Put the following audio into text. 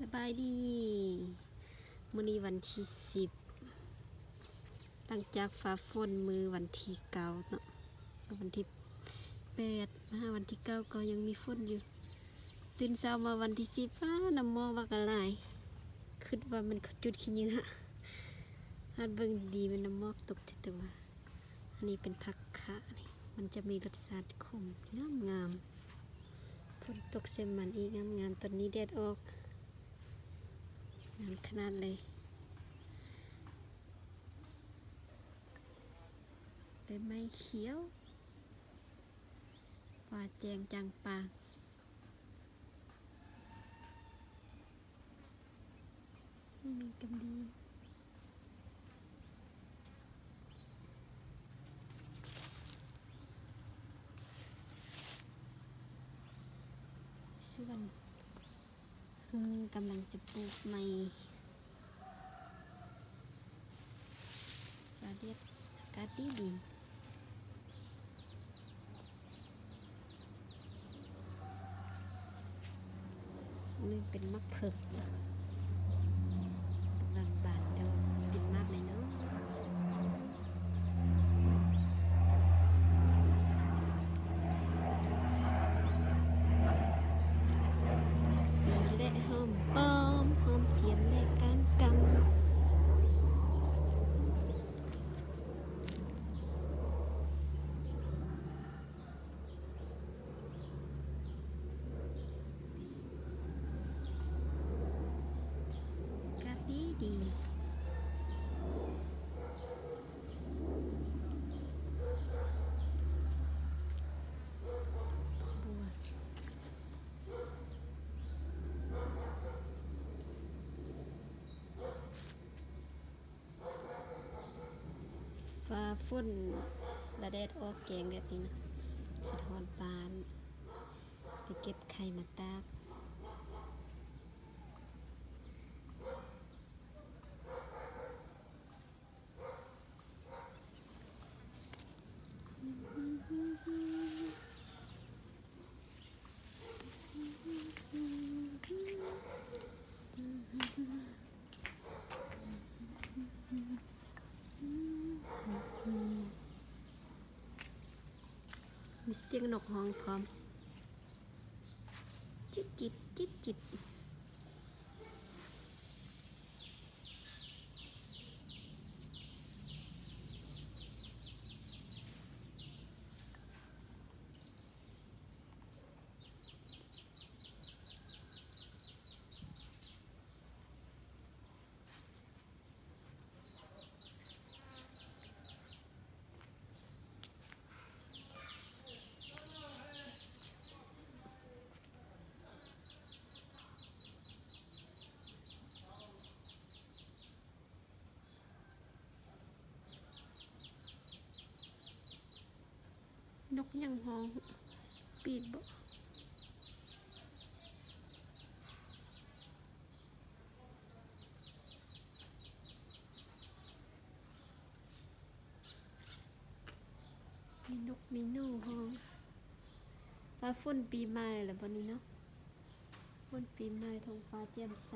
สบายดีมื้อนี้วันที่10หลังจากฟ้าฝนมือวันที่9เนาะวันที่8มาวันที่9ก็ยังมีฝนอยู่ตื่นเช้ามาวันที่10น้ำหมอกว่ากะหลายคิดว่ามันจุดขี้เหงื่อหาดเบิ่งดีมันน้ำหมอกตกแต่ว่าอันนี้เป็นผักคะนี่มันจะมีรสชาติขมงามฝนตกเซมมันอีกงามๆตอนนี้แดดออกงามขนาดเลยใบไม้เขียวฟ้าแจ้งจางปางมีกำดีส่วนกำลังจะปลูกใหม่ฟ้าเรียบอากาศดีนี่เป็นมะเขือกำลังบานดอกกินมากเลยเนาะสีและหอมป้อมหอมเทียมและการกำดีบัวฟ้าฝนและแดดออกแกงแบบนี้นะสะท้อนบานไปเก็บไข่มาตากมีเสียงนกฮ้องพร้อมจิบจิบจิบจิบนกยังฮ้องปีดบ่มีนกมีหนูฮ้องฟ้าฝนปีใหม่แล้วบ่นี้เนาะฝนปีใหม่ท้องฟ้าแจ่มใส